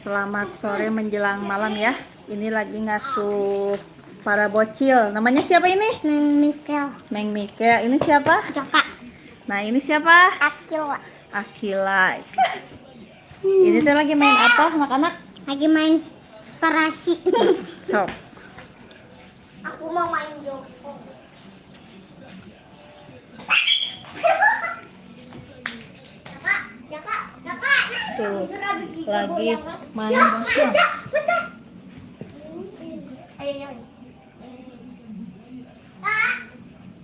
Selamat sore menjelang malam ya. Ini lagi ngasuh para bocil. Namanya siapa ini? Neng Mikel. Meng Mikel. Ini siapa? Jaka. Nah, ini siapa? Akila. Akila. Ini tuh lagi main apa anak-anak? Lagi main sparasi. Sok. Aku mau main Joko. Tuh, lagi main bocil.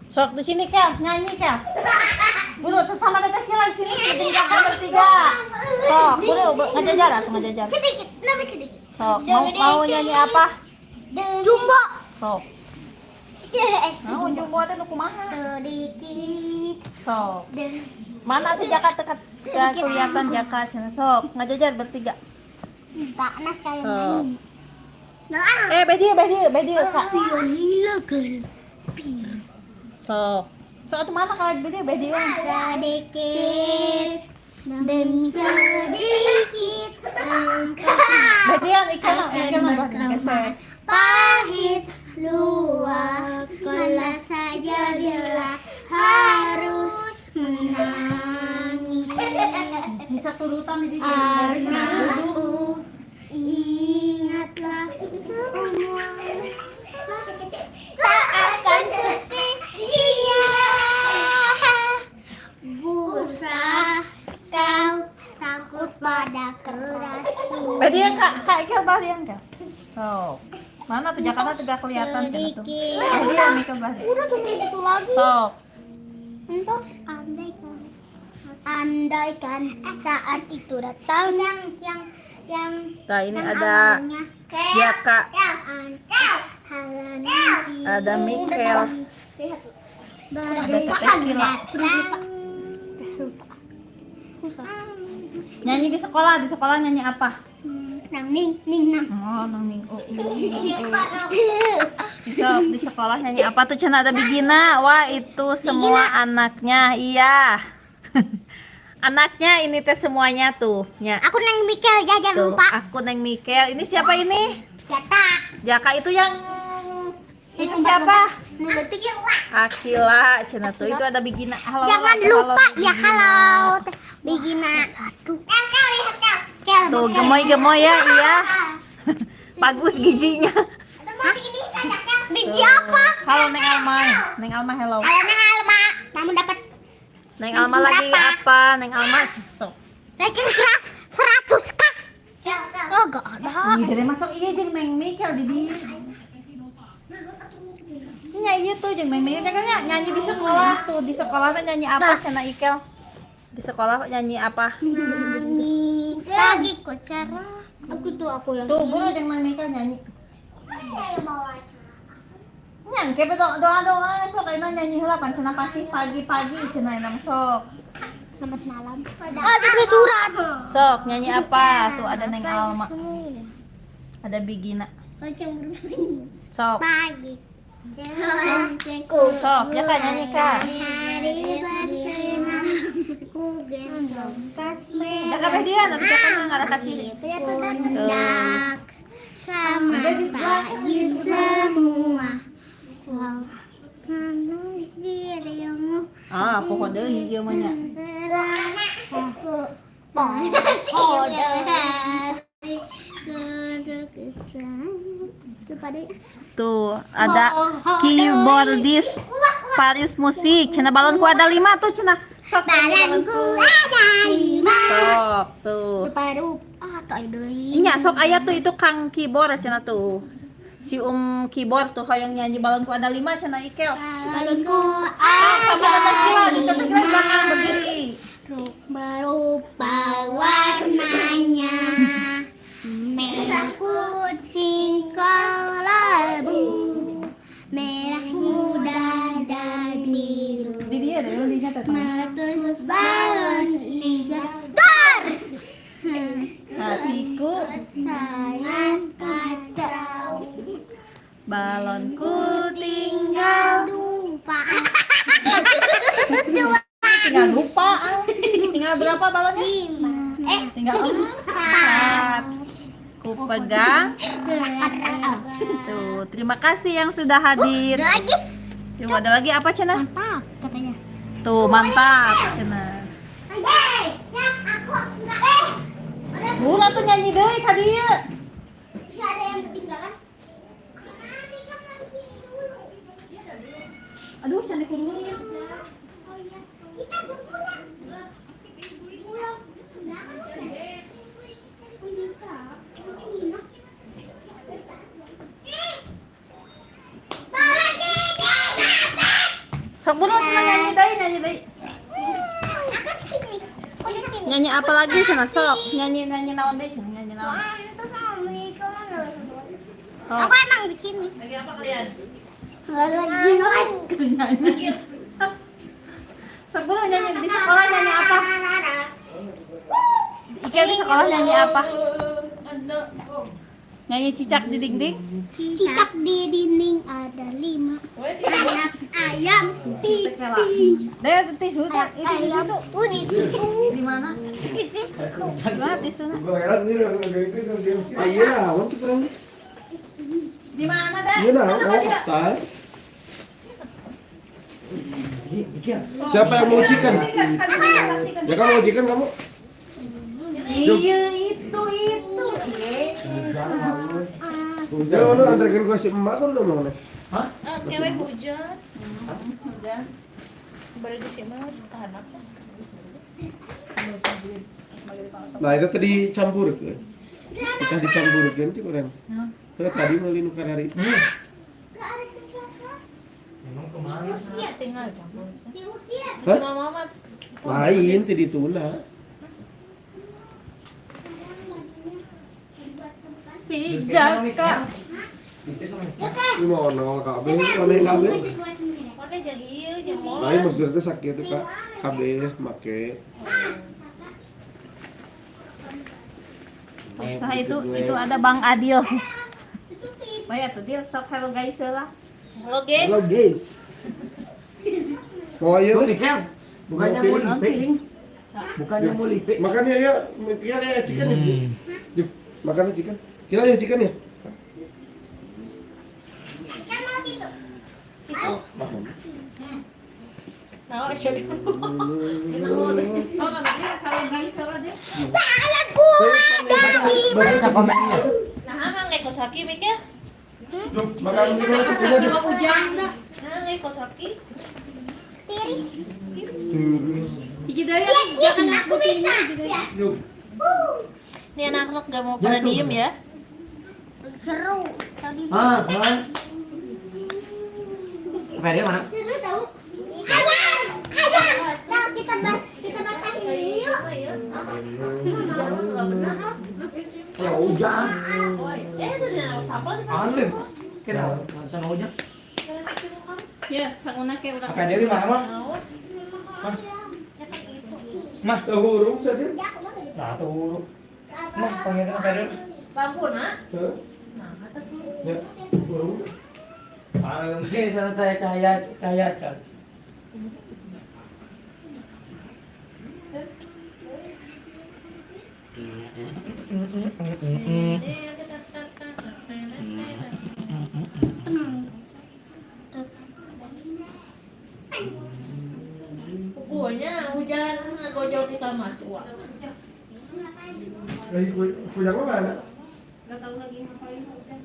Sok di sini Kel, nyanyi Kel. Bulu tuh sama Tete Kila di sini tinggalkan bertiga. Sok, bulu ngajajar aku ngajajar. Sedikit, lebih sedikit. Sok, mau nyanyi apa? Jumbo. Sok. Nah, jumbo teh nu kumaha? Sedikit. Sok. Mana tuh Jaka dekat kelihatan Jaka cenah sok. Ngajajar bertiga. Tak nah saya Sok. main. Nah, Bedi Kak. pionila gal. Sok. Sok atuh mana kalau bedi kan? Sedikit demi sedikit Bedian ikan gesek. pahit luwak kala saja bila harus menangis. Sisa turutan di Anakku, ingatlah semua tak akan sia-sia. Busa kau takut pada kerasku. Bedian Kak Ikel balian Kak. Sok. Mana tuh Jaka tuh gak kelihatan cenah tuh. Bedian Mikel balian. Udah tuh itu lagi. Sok. Terus andaikan saat itu datang yang Nah, ini yang ada awalnya Jaka, halangi ada Mikel, ada Tete Kila. Nyanyi di sekolah nyanyi apa? Nang ning nang. Oh, nang di sekolah nyanyi apa tuh cenah ada Bigina. Wah, itu semua anaknya. Iya. Anaknya ini teh semuanya tuh. Ya. Aku nang Mikel jangan Tuh, lupa. aku Neng Mikel. Ini siapa ini? Jaka. Jaka itu yang ini siapa? Nuletik Akila, cenah tuh itu ada Bigina. Halo. jangan halo, lupa halo, ya Bigina. halo. Bigina satu. Tuh gemoy-gemoy ya, iya. Bagus giginya. Biji apa? Halo Neng Alma. Neng Alma hello. Halo Neng Alma. Kamu dapat Neng Alma lagi apa? Neng Alma sok. ranking keras 100 kah? Oh gak ada. Ih, dari masuk iya jeung Neng Mikel di dieu. Nya iya tuh jeung Neng Mikel kan nyanyi di sekolah tuh. Di sekolah teh nyanyi apa cenah Ikel? Di sekolah nyanyi apa? Nyanyi lagi kok cara. Aku yang Tuh, buru jeung Neng Mikel nyanyi. Nyang ke doa sok ayeuna nyanyi heula pan cenah pasti pagi-pagi cenah ayeuna sok. selamat malam. Ada surat. Sok nyanyi apa? Tuh ada Neng Alma, ada Bigina. Sok. Pagi. Sok, ya Kak nyanyi Kak. Hari bersamaku gendong kasme. Ada kabeh dia, tapi Jaka mah enggak ada kacil. Hendak sama pagi semua. Selalu dirimu. Ah, pokok deui ieu mah nya. Aku kode hari kepada Tuh, ada keyboardis Paris Musik. Cenah balonku ada 5 tuh cenah. Sok balanku ada 5 Sok tuh. rupa-rupa tuh deui. Nya sok aya tuh itu Kang keyboard cenah tuh. Si keyboard tuh yang nyanyi balonku ada 5 cenah Ikel. Balonku Sama Tete Kila, di Tete Kila ada belakang berdiri. rupa-rupa warnanya merah putih kolabu, merah muda dan biru. Di dia deh, di nya teh. Meletus balon ligator. Hatiku Sayang kacau. balonku Tinggal lupa. tinggal lupa. Tinggal berapa balonnya? Lima. Tinggal 4. pegang. Tuh, terima kasih yang sudah hadir. Ada lagi. Tuh, ada lagi apa Cina? Mantap katanya. Tuh, mantap Cina. Ya, aku enggak. Mula tuh nyanyi deui ka dieu. Bisa ada yang ketinggalan? Aduh, cantik kudu ya. Kita berpulang. Pulang. Sok bulu Cina nyanyi deui. Aku sini. Oh, di sini. Nyanyi apa lagi Cina? Sok, nyanyi naon deui Cina, nyanyi naon. Itu Sami, kemana? Oh. Aku emang di sini. Lagi apa kalian? Lagi Nyanyi. Sok bulu nyanyi di sekolah nyanyi apa? Ike di sekolah nyanyi apa? Nyanyi cicak di dinding. Cicak di dinding ada 5 anak ayam pipi. Deh tisu tak itu di Ayam situ. tuh di situ. Di mana? Pipi. Di mana tisuna? Iya, awan tuh kurang. Di mana deh? Iya dah, Sana oh, tadi, Kak. tak. Siapa yang mau chicken? Ya kamu mau chicken kamu? Iya itu. Iya. Ya lu antarkan gua si emak kan udah mau nih. Cewek hujan. Hujan. Baru di sini mas tahanak. Nah itu tadi campur kan? Kita dicampur kan sih kurang. Saya tadi mau nukar hari. Gak ada siapa. Diusir. Tinggal campur. Diusir. Hah? Sama mama. Lain tadi tuna. Si Jaka. Ini mau nol kabel, mana yang kabel? Mana jadi iya Lain maksudnya itu sakit itu kak. Kabel make. Usaha itu ada Bang Adil. Baik tuh Dil, sok hello guys lah. Halo guys. Halo guys. Oh iya Tuh, deh. Kel. Bukannya mau Oh, lipe. piring. Bukannya mau lipe. Makannya ya, ya chicken ya. Yuk, makannya chicken. Kira ya chicken ya. Kan mau tisu. Nah, sorry. Oh, kan dia kalau guys lah dia. Ada gua. Baca komennya. Nah, emang Kosaki mikir. Yuk, makan dulu. Cuma hujan dah. Nah, Kosaki. Tiris. Iki daya Ya, aku bisa. Ya. Yuk. Ini anak-anak gak mau pada diem ya. Seru. Tadi Ah, kan. Apa dia mana? seru tahu. Ayam. Nah, kita basahin yuk. Ya hujan. Itu dia siapa sih? Alim. Kira sana hujan. Ya, sakuna kayak udah. Apa dia di mana, Mah? Mah, Tahu huruf saja. Ya, aku mau. nah tuh. Mah, panggil apa dia? Lampu nak. Hah? Nah, kata tuh. Ya, huruf. Ah, mungkin sana saya cahaya. Pokoknya hujan ngegojol kita masuk. Lagi kujang mana? Gak tahu lagi ngapain hujan.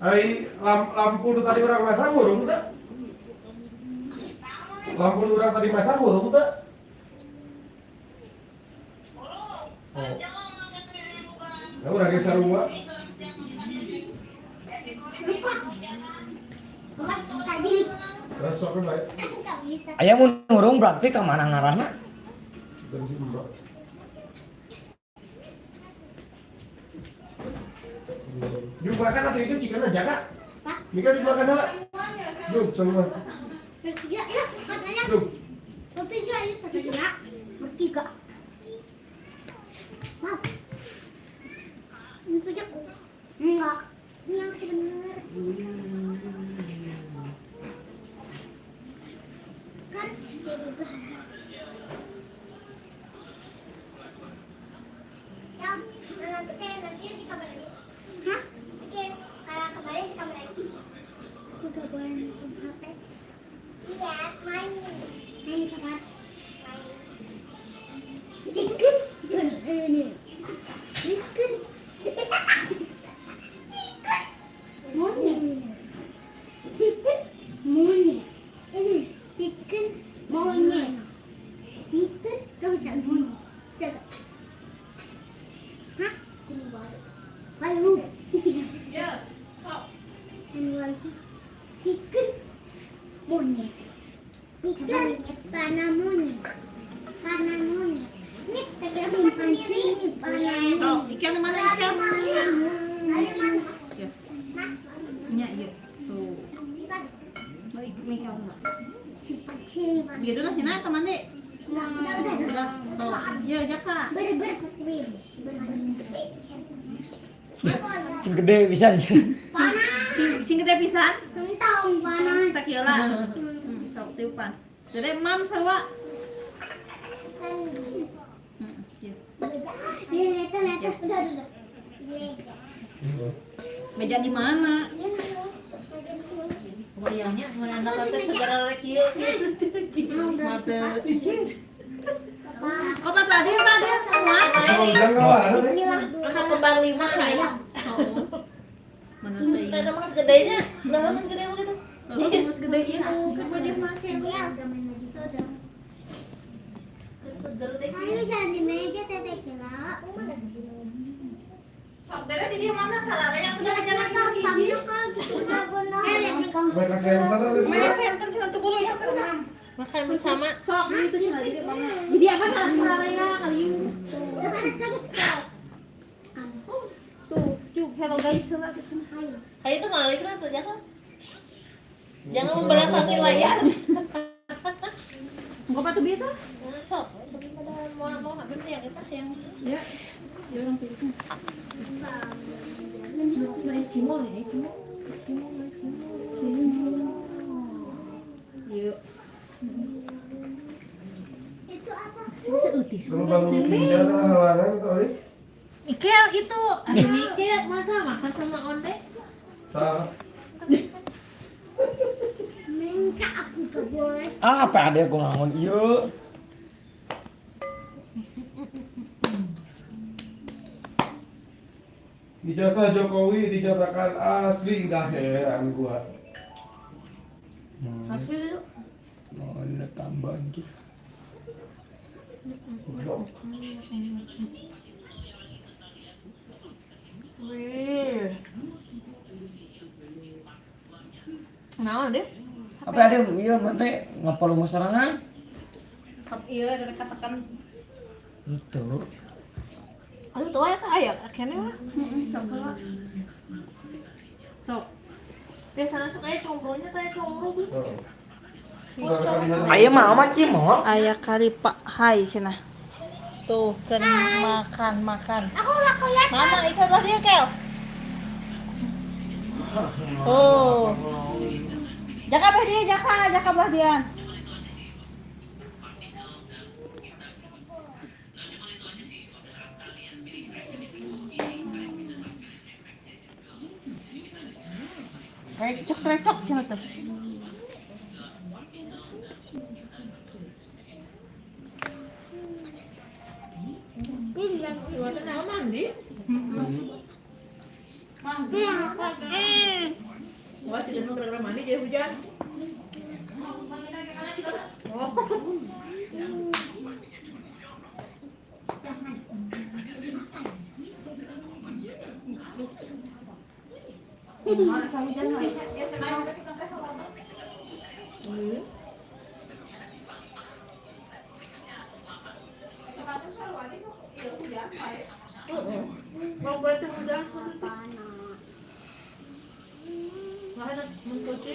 Hai, lampu itu tadi orang masang huruf tak? Lampu itu orang tadi masang huruf tak? Oh. Ya udah geser rumah. Tadi Besok kan baik. nggak bisa. Ayah mau nurung berarti ke mana ngarahna? Dari sini mbak. Dibukakan atau itu chicken aja kak? Mika dibukakan dulu. Yuk, semua. Bertiga, ya, katanya. Yuk. Bertiga, ini bertiga. Bertiga. Mau. Ini punya aku. Enggak. Ini yang benar. Kan, dia udah. kayak nanti di kamar ini. Hah? Kayak kemarin di kamar ini. Aku gak boleh nonton HP. Iya, main. Main kamar. Main. Chicken. Ini. Chicken. Monyet. Chicken. Monyet. Ini. Chicken. Monyet. Chicken. Kau bisa monyet. Coba. Hah? Baru. Ya. Kok. Chicken. Monyet. Chicken. Panah monyet. Panah monyet. Ini simpan sini. Panah Oh, monyet. ikan mana ikan? Panah monyet. Ya. Nya iya. Tuh. Baik, ikan mana? Simpan sini. Gitu lah sini teman dek. Udah. Tuh. Ya, jaka. Ber-ber putri. Cing gede bisa. Sing gede pisan. Kentang panas. Sakila. Sok tiupan. Jadi mam sarwa. Ya. Lihat. Udah. Meja di mana? Wayangnya mana anak kata segera rekieu gitu. Mate. Obat tadi semua. Kalau bilang nggak ada deh. Akan kembar 5 saya. Oh. Mana teh? Tadi mah segedenya, udah kan gede begitu. Oh, geus gede ieu kan wajib make. Seger deh. Ayo jangan di meja teteh kira. Sok teh di dia mana salare yang udah jalan kaki hiji. Baik kasih yang mana deh. Mana senter cenah tuh bulu ya kan. Makan bersama. Sok itu cenah di mama. Jadi apa kan salare ya kali. Tuh, hello guys, cenah tuh cenah. Kayak itu malah ikut tuh jangan. Jangan membelakangi layar. Enggak apa tuh bieu tuh? Sok, daripada mau habis yang itu yang Ya. Ya orang pilih. Main cimol ya, cimol. Yuk. Itu apa? Kalau bangun pindah ada halangan tadi. Ikel itu. ada mikir masa makan sama onde. Nah, Minta aku gak boleh. Apa ada aku ngangon yuk. ijazah Jokowi dinyatakan asli, dah heran gua. Hasil yuk. Mau ada tambahan gitu. Wih. Naon deh? Apa ada iya mate ngapal masarangan? Iya, dari katakan. Itu. Aduh, tuh ya aya kene lah. Sok lah. Sok. Biasanya suka combronya teh combro gitu. Ayo mama cimol. Aya kali Pak Hai cenah. Tuh, kan makan. Aku lihat. Mama ikat lah dia, Kel. Oh. Jaka belah dia, jaka belah dia. Recok cenah tuh. Buatan apa mandi? Wah, tidak mau gara-gara mandi jadi hujan. Mau berarti hujan. Nggak ada mencuci.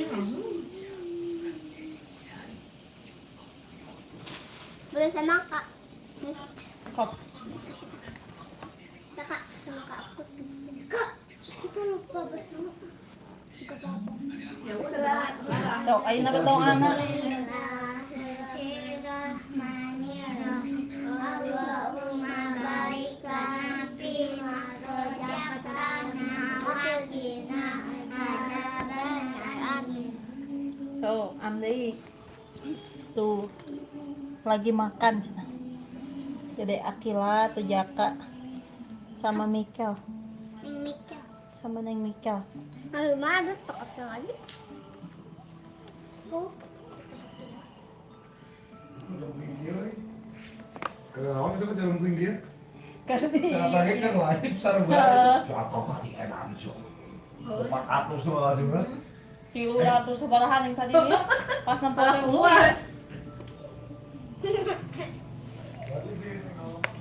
Boleh sama kak. Kop. Kakak sama kak aku. Kak, kita lupa bersama. Kak apa? Ya udah. Sok ayeuna berdoana. Bismillahirrahmanirrahim. Allahumma barik lana fi ma deui. Tuh. Lagi makan cenah. Jadi Akila tuh Jaka sama Mikel. Yang mikir. Sama Neng Mikel. Lalu mah ada stok lagi. Oh. Kenapa itu jarum pinggir? Cara target kan lain, besar banget. Siapa tadi enak so. 400 tuh juga. 300 sabarahan yang tadi nih. Pas 60.000 ya.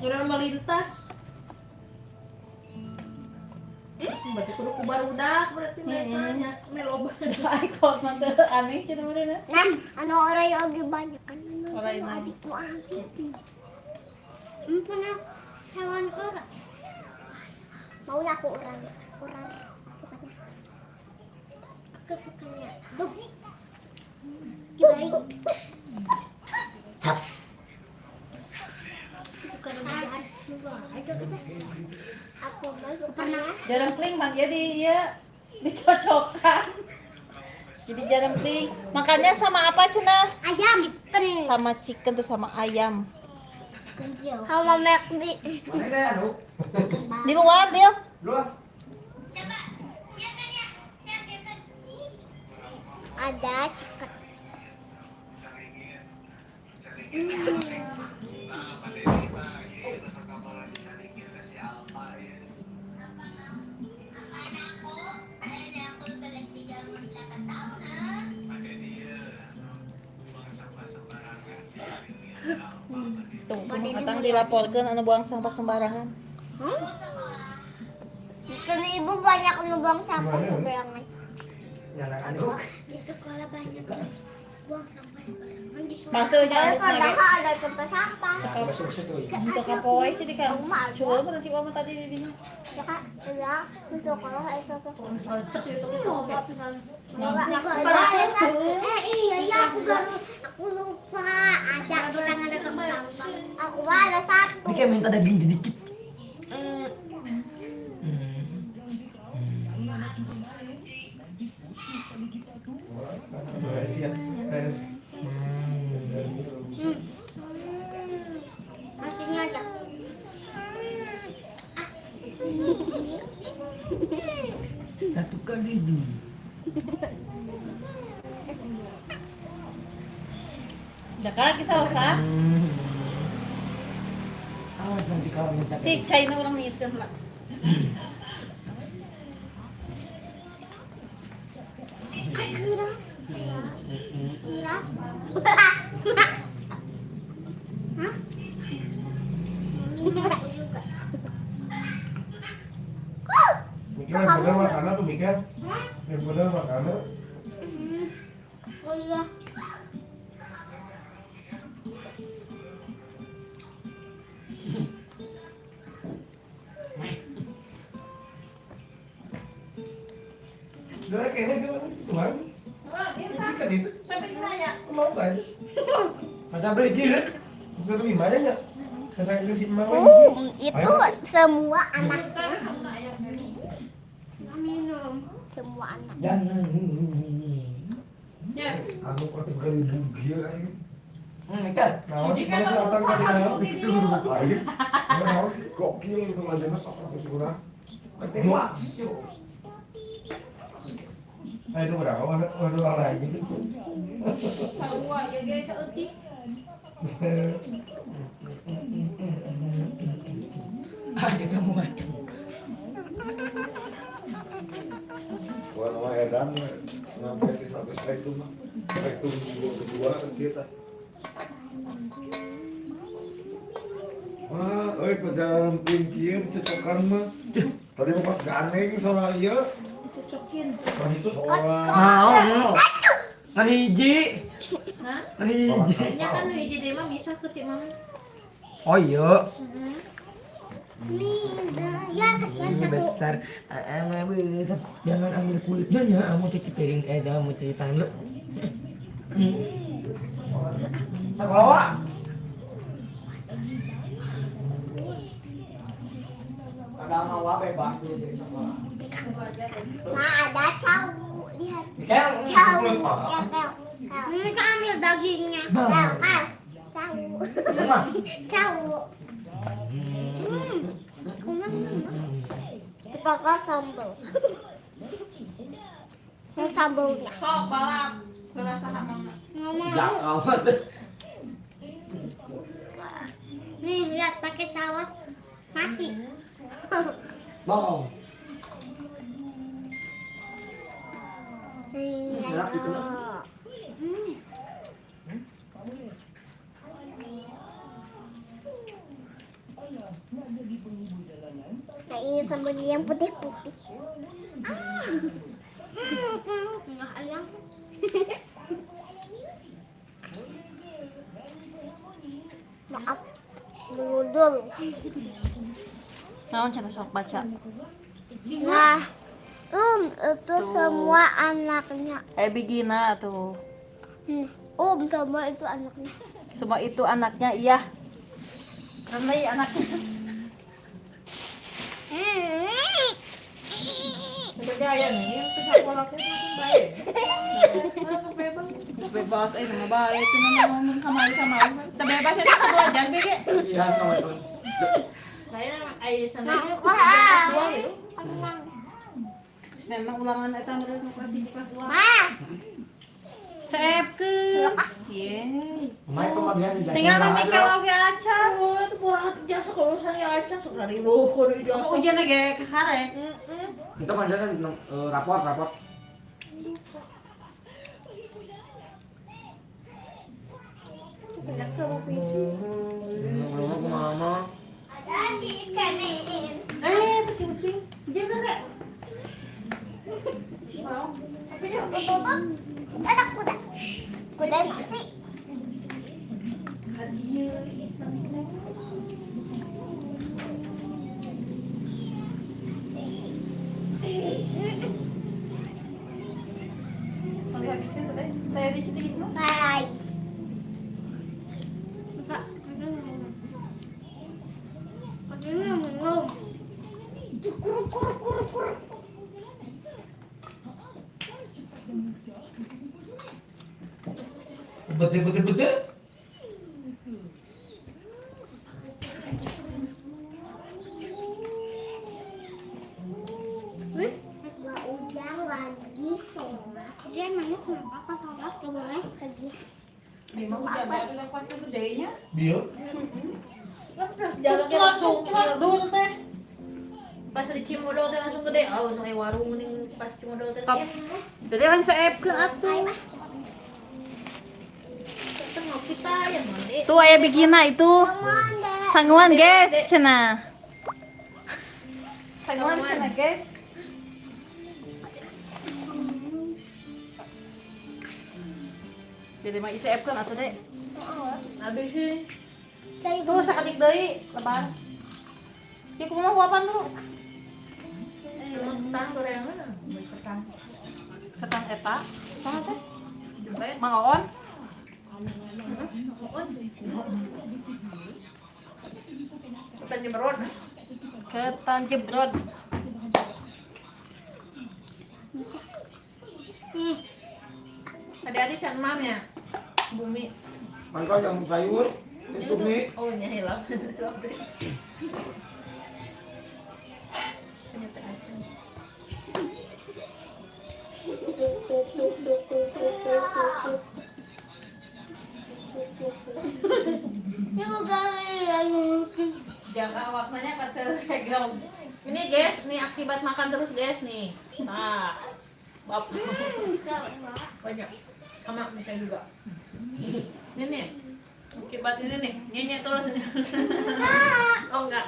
Udah melintas. Berarti kudu ku barudak berarti mereka nya meloba ikut mah teu aneh cenah meureunna. Nah, anu orang yang lagi banyak kan Orang anu yang adikku adik. Pernah hewan orang. Mau aku orang sukanya. Aku sukanya dogi. Gimana? Suka dogi juga. Ayo kita. Aku mau pernah. Jarang pling mah dia dicocokkan. Jadi jarang pling. Makannya sama apa cenah? Ayam. Chicken. Sama chicken tuh sama ayam. Sama McD. Mana deh, aduh. Di luar dia. Dua. Ada chicken. Tuh, matang dilaporkeun anu buang sampah sembarangan. Itu ibu banyak ngebuang sampah sembarangan. Nyana aduh. Di sekolah banyak yang buang sampah sembarangan di sekolah. Maksudnya aduk Padahal lagi. ada tempat sampah. Besok tuh. Untuk kapoe sih di kan. Coba mana si Oma tadi di dinya. Ya kak, iya di sekolah itu ke iya ya aku lupa ada orang ada tempat sampah. Aku ada satu. Ini kayak minta daging sedikit. Nasinya aja. Satu kali dulu. Jaka lagi sausa. Awas nanti kalau minta. Tik China orang niiskeun lah. Keras. Hah? Minum aku juga. Mikir yang bener makanan tuh mikir. Yang bener makanan. Oh iya. Udah kayaknya gimana? Tuhan. Ikan itu. Sampai nanya. Mau banget. Masa beri kan? Sudah gimana ya? Saya kasih mama Itu semua anaknya minum. Semua anak. Jangan ini. Ya. Anu kok kali bugil aja. Kan? Nah, mana selatan kali nah. Itu aja. Mau gokil itu lajana sok aku segera. Tengok. Ayo berapa? Waduh lagi. Sarua ya guys saeutik. Aja kamu makan. Wah, nama edan sampai di sampai spektrum kedua kan kita. Wah, ke jalan pinggir cocokan mah. Tadi mau gandeng soalnya ieu. Cocokin. Mau. Kan hiji. Hah? Kan hiji. Nya kan hiji deui mah bisa ke si Mama. Oh iya. Ya kasihan Ini satu. besar. Besar. Jangan ambil kulitnya ya. Kamu cuci piring. Kamu cuci tangan lu. Sekolah. Ada mau apa Pak? Nah ada cau. Lihat. Kel. Cau. Ya Kel. Mereka ambil dagingnya. Tahu. Tahu. Dipakai sambal. Yang sambalnya. Sok balap. Balap sama mama. Ya amat. Nih lihat pakai saus nasi. Bong. Enak gitu, Nak. Nah ini sambalnya yang putih-putih. Enggak ayam. Maaf, menudul. Naon cara sok baca. Nah, itu semua anaknya. Bigina tuh. Sama itu anaknya. Semua itu anaknya, iya. Karena iya anaknya. Berjaya nih, itu aku lakuin itu baik. Bebas, nama baik. Itu nama ngomong kamari. Terbebas ya, tak belajar, Bege. Iya, kawan. Saya ayo sama Nah, itu wah. dua itu. Tenang. Memang ulangan eta meureun operasi di kelas 2. Ma, Ceepkeun. Yeay. Main pembagian di Tinggal nemikal oge acan. Oh, itu kurang jasa kalau saya aja sok dari luhur itu. Apa ujian ge kekarek? Kita panjangkan rapor. Banyak sama visi. Mama. ada si Kenin. Itu si kucing. Dia enggak. Tapi dia betul enak kuda. Kuda nasi. Bye. Betul. Udah lagi semua. Dia nanya kenapa kan sholat gak boleh pergi. Memang hujan ada lewat gedenya. Dia. Jalan langsung dulu teh. Pas di Cimodol teh langsung gede. Ah, untuk warung mending pas Cimodol teh. Jadi kan seepkeun atuh. Ketemu kita ya mandi. Tuh aya bigina itu. Sanguan guys cenah. Sanguan cenah guys. Jadi mah ICF-keun atuh deh. Habis sih. Tuh sakadik deui lebar. Ya kumaha huapan dulu. Ketan gorengan. Ketan. Ketang eta. Sama teh. Mang Oon. Ketan jemerut. Ketan jebrod. Adik-adik can mamnya. Bumi. Mereka yang sayur itu nih. Oh, nyahilap. Jaga awakna ka teu regel. Ini guys, nih akibat makan terus guys nih. Nah, bapak banyak sama saya juga. Ini nih, akibat ini nih, nyanyi terus. Oh enggak.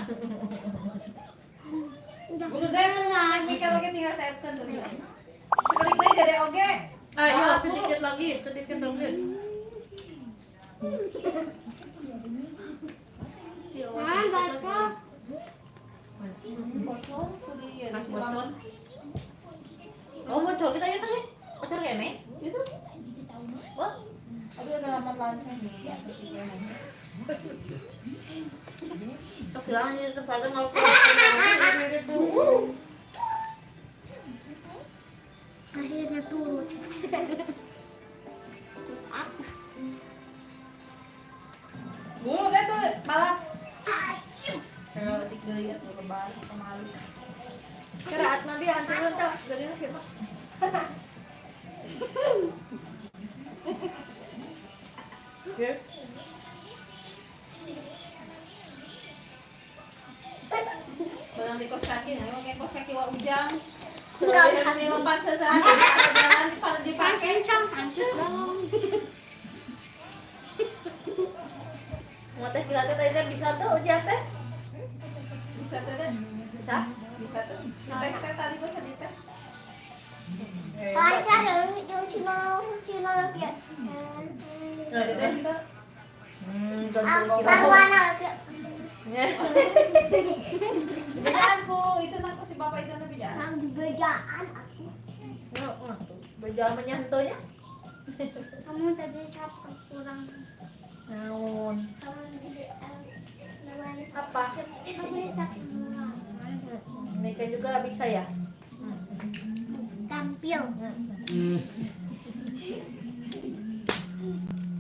Udah deh lagi kalau kita tinggal seepkeun tuh. Sekali deui jadi oge. Ayo sedikit lagi. Mas bocor. Oh bocor kita ya tadi. Bocor kene. Gitu. Wah. Aduh ada alamat lanceng nih asosiasinya. Jangan ini sepatu nggak Akhirnya turun. deui atuh lebar kemari. Keraat nanti antureun tah dari siapa? Ya. Barang di kos kaki, emang kayak kos kaki wa ujang. Enggak. Kalau di lompat sesaat ada jalan kalau dipakai. Mau teh kira teh tadi bisa tuh ujang teh. Bisa tuh deh. Bisa tuh. Dites teh tadi bisa dites. Pacaran yung Cina ya. Nah, dites kita. Taruana. Bejaan po, itu nang si bapak itu na bejaan. Ang bejaan aku. Bejaan menyantonya. Kamu tadi siapa kurang? Naon? Kamu Apa? kamu kurang. Mereka juga bisa ya? Tampil.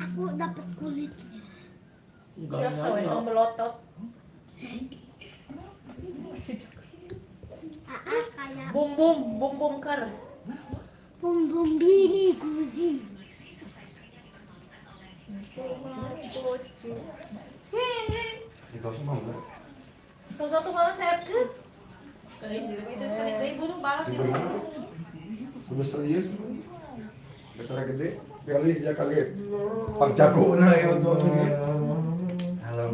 Aku dapat kulit. Siap sama itu melotot. Kayak Bum bum kar. bum bini guzi. Ikaw semua enggak? Kalau satu kalau saya ke. Itu sekali dari burung balap itu. Sebenarnya kudu serius. Betul gede. Kali sejak kaget. Pang jago na yung tuwa niya. Halo.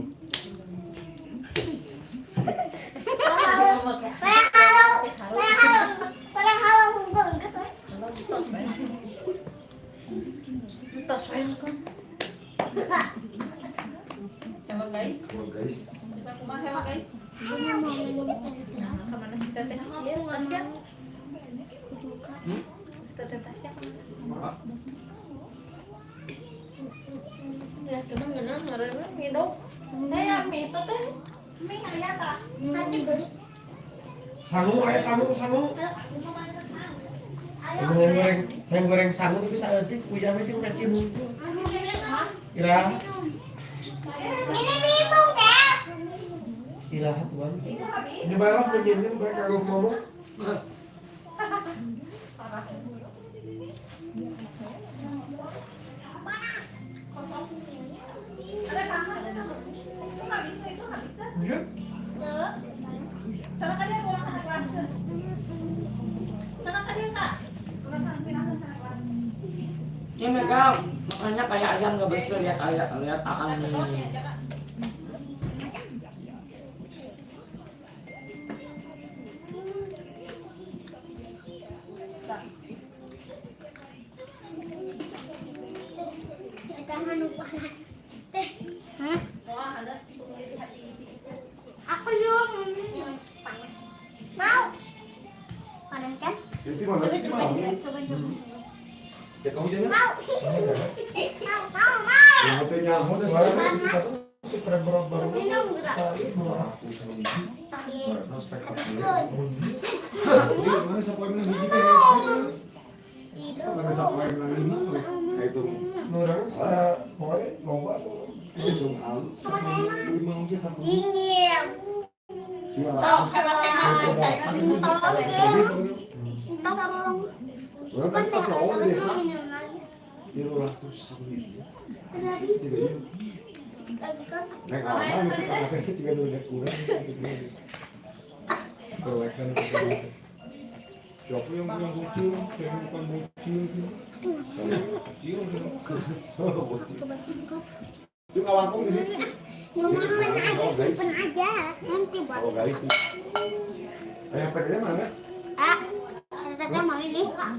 Parang halo humbang gitu. Entar sayang kan. Hello guys. Halo guys. Bisa kumaha hello guys. Kemana kita teh? Iya, Tasya. Ustaz dan Tasya kemana? Ya, cuma ngeunang ngareuna minum. Ya, mie itu teh. Mie aya tah. Nanti beli. Sangu, ayo sangu. Yang goreng sangu itu bisa nanti ujang itu udah cium. Ira, Ini bingung kan? ira tuan. Di bawah menjadi baik kalau ngomong. Iya. Sana ka dia kurang anak kelas. Sana ka dia tak? Kurang pinahkan sana kelas. Ya mereka makanya kayak ayam nggak bisa lihat akang nih. Jangan lupa panas. Hah? Wah, ada tunggu di hati. Aku juga panas. Mau? Panas kan? Itu mana sih mau? Coba. Ya kamu jangan. Mau. Yang itu nyaho tuh Suara saya. si baru Minum enggak? Aku sama ini. Tadi. Prospek Habis aku. good. Asli, mana sampai menang gigi teh. Hidup. Mana sampai menang ini. Kayak itu. nurang sa boy loba. Itu halus. Lima mungkin sampai. Dingin. Sok, hemat-hemat. Saya kan minum Tahu orang. Orang kan pas mau desa. Minum lagi. 300 ribu. Tadi Tidak kan Nek aman itu kan tiga dua kurang. Berwekan itu. Siapa yang bocil, yang bukan bocil itu. Bocil. Itu kawanku ini. simpen aja nanti buat. Oh guys. PT mana? Kata teteh mau ini kak.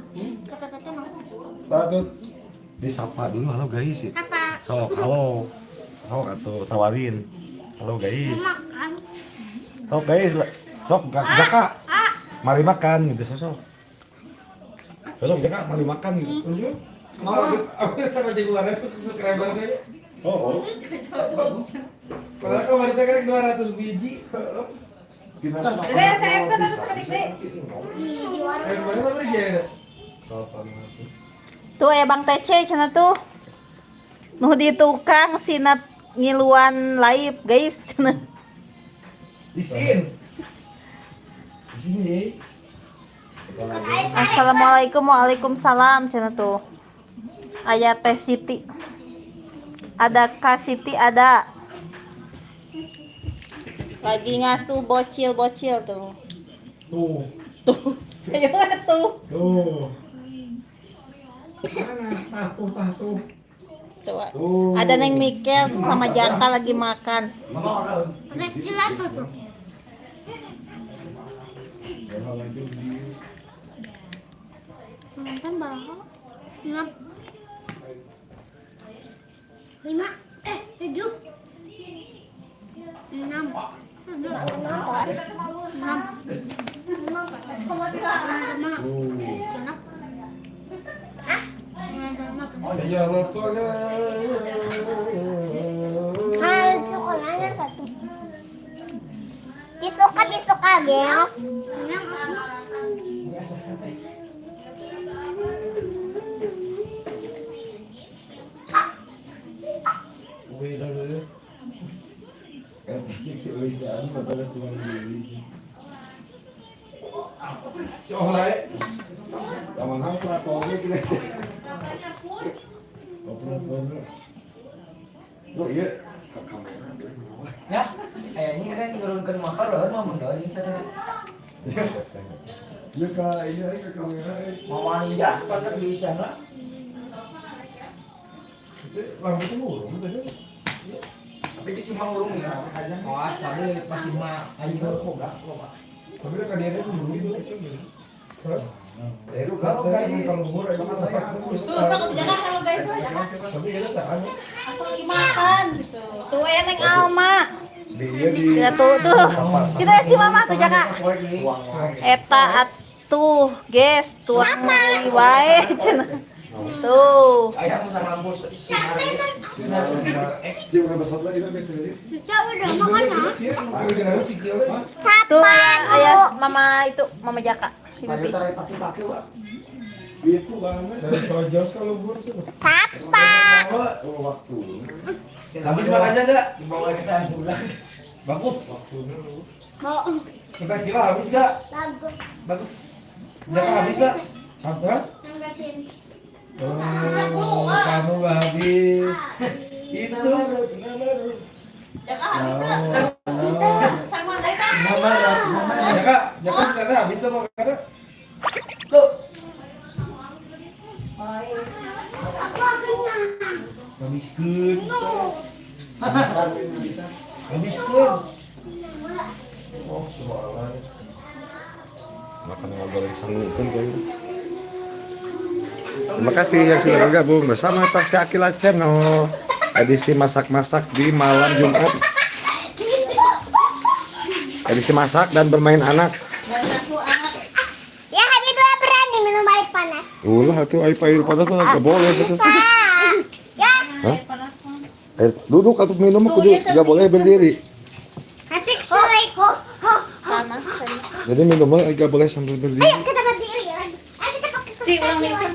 Kata teteh mau. Patut disapa dulu, halo guys. Apa? Sok, halo. Sok atau tawarin. Halo guys. Makan. Sok guys, sok Jaka. Mari makan gitu sosok. Sosok Jaka mari makan gitu. Mau aku sama jagoan itu subscribernya. Oh. Padahal kemarin kan 200 biji. Dede, saya kan terus ke Dede. Di warung. Kemarin apa lagi ya? Tuh ya Bang Tece cenah tuh. Nuh di tukang sinat ngiluan live guys cenah. Di sini. Di sini. Assalamualaikum, waalaikumsalam cina tuh. Ayah Teh Siti. Ada Kak Siti ada. Lagi ngasuh bocil-bocil tuh. Tuh. Ayo tuh. Tuh. Mana? Tuh. Tuh. Tuh. Ada Neng Mikel tuh sama Jaka lagi makan. Pakai gelato tuh. Nonton berapa? 6 5 7 6 Ya Allah, sekolahnya satu. Disuka guys. Oh lain. Taman hang pelatonnya kita. Oh pelatonnya. Oh iya. Ke kamera. Ya, kayaknya kan nurunkan motor loh, mau mendoan ini sana. Ya kak, iya ke kamera. Mau ninja, kan bisa nggak? Lampu tuh murung tadi. Tapi itu cuma urung ya, aja. Oh, tapi masih mah ayo kok enggak. Tapi kan dia itu dulu itu. Kalau kalau umur itu masalah. Tuh, sok jangan halo guys lah. Tapi itu tak Aku lagi makan gitu. Tuh Neng Alma. dia di Ya tuh. Kita si mama tuh Jaka. Eta atuh, guys, tuang meuli wae cenah. Tuh. Ayam sama lampu sinar. dia udah besar lagi kan itu. Kita udah makan ya? Tuh ayah mama itu, mama Jaka. Si Ayo Bibi. tarik pakai Pak. Itu banget dari Tojos kalau umur sih. Sapa. Oh waktu. Habis makannya enggak? Dibawa ke sana pulang. Bagus. Mau Kira-kira habis enggak? bagus. Bagus. Jangan habis enggak? Apa? Nanggatin. Oh, kamu nggak habis. Itu. Jaka sama Daita. Ya kak, ya kan sudah habis tuh makannya. Aku kenyang. Habiskan. Habiskan. Oh, semangat. Makan ngobrol sanggupan kayaknya. Terima kasih yang sudah bergabung bersama Tasya Akila Channel edisi masak-masak di malam Jumat. Edisi masak dan bermain anak. Ya, Habib tuh berani minum air panas. Ulah tuh air panas tuh nggak boleh betul. Ya, Hah? Duduk atau minum kudu nggak boleh berdiri. nanti selaiku. Panas. Jadi minumnya nggak boleh sambil berdiri. Ayo kita berdiri ya. Ayo kita pakai. Si ulang mikir.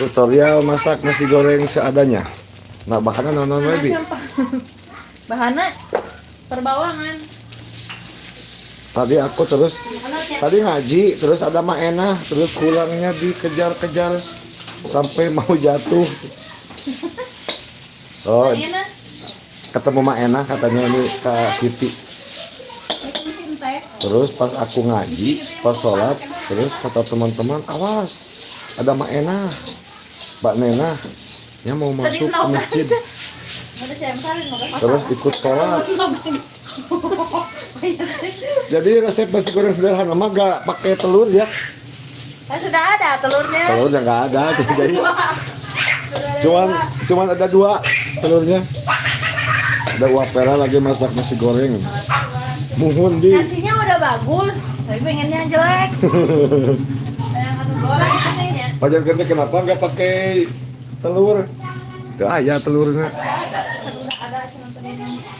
Tutorial masak nasi goreng seadanya. Nah bahannya non baby. Bahannya perbawangan. Tadi aku tadi ngaji terus ada Maena terus pulangnya dikejar-kejar sampai mau jatuh. Oh Enak. ketemu Maena katanya ini Kak Siti. Terus pas aku ngaji pas sholat terus kata teman-teman awas ada Maena Mbak Nena yang mau masuk ke masjid terus ikut sholat. Jadi resep nasi goreng sederhana mah gak pakai telur ya. Sudah ada telurnya. Telurnya nggak ada, jadi cuman ada 2 telurnya. Ada Wapera lagi masak nasi goreng. Muhun di. Nasinya udah bagus, tapi pengennya jelek. Yang satu goreng katanya. Pajar gede kenapa nggak pakai telur? Tuh ayah telurnya.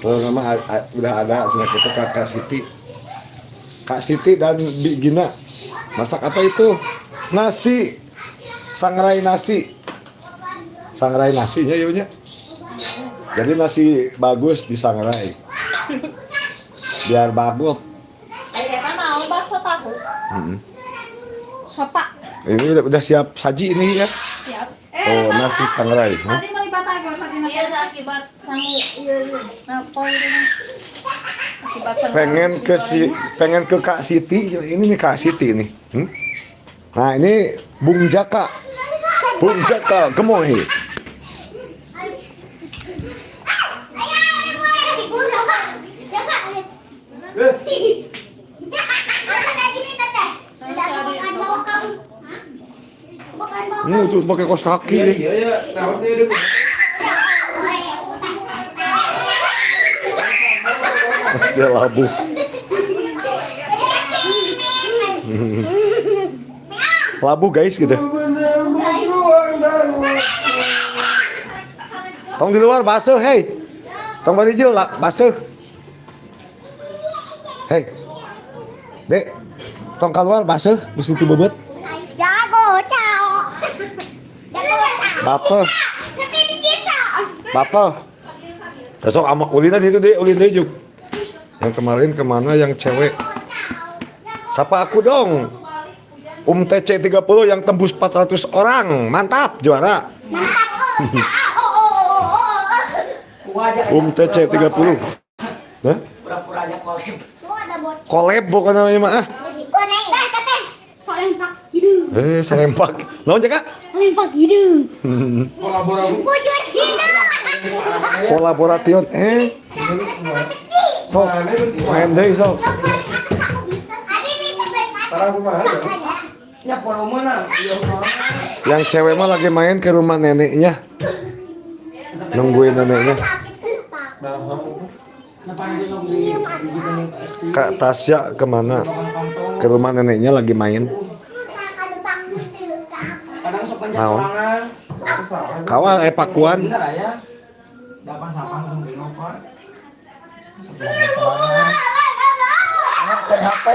Telur nama udah ada, sudah kita Kak Siti. Kak Siti dan Bi Gina masak apa itu? Nasi, sangrai nasi, sangrai nasinya ya. Jadi nasi bagus disangrai, biar bagus tahu. Mm-mm. Sota. Ini udah siap saji ini ya. Siap. Oh, nasi sangrai. Hah? Tadi melibat lagi, tadi Iya ada akibat sangu. Iya. Nah, poin ini. Akibat sangu. Pengen ke Kak Siti. Ini nih Kak Siti nih. Nah, ini Bung Jaka. Bung Jaka gemoy. Ini tuh pakai kos kaki Iya nih. iya ya, naon dia dulu. Dia labu. Labu guys gitu. Tong di luar basuh, hei. Tong bari jil lah, basuh. Hei. Dek, tong keluar basuh, mesti tiba bet. Jago, cao. Jago, cao. Bapak, Seperti kita. bapak. Besok sama ulinan itu deh, ulin deh Juk. Yang kemarin kemana yang cewek? Sapa aku dong. TC 30 yang tembus 400 orang. Mantap, juara. TC 30. Hah? Pura-pura aja kolib. Lu ada bot. Collab bukan namanya mah. Resiko nih. Teteh. Solempak hidung. Selempak. Naon jaga? Solempak hidung. Kolaborasi. Bujur hidung. Kolaboration. Sok, main deui sok. Abi bisa bermain. Para kumaha? Ya poro mana? Iya mah. Yang cewek mah lagi main ke rumah neneknya. Nungguin neneknya. Kenapa dia sok di gini SD? Kak Tasya kemana? Ke rumah neneknya lagi main. Kadang sok panjang Naon? tangan. Kawa pakuan. Bener ya. Dapan sapang langsung di Nova. Ke HP.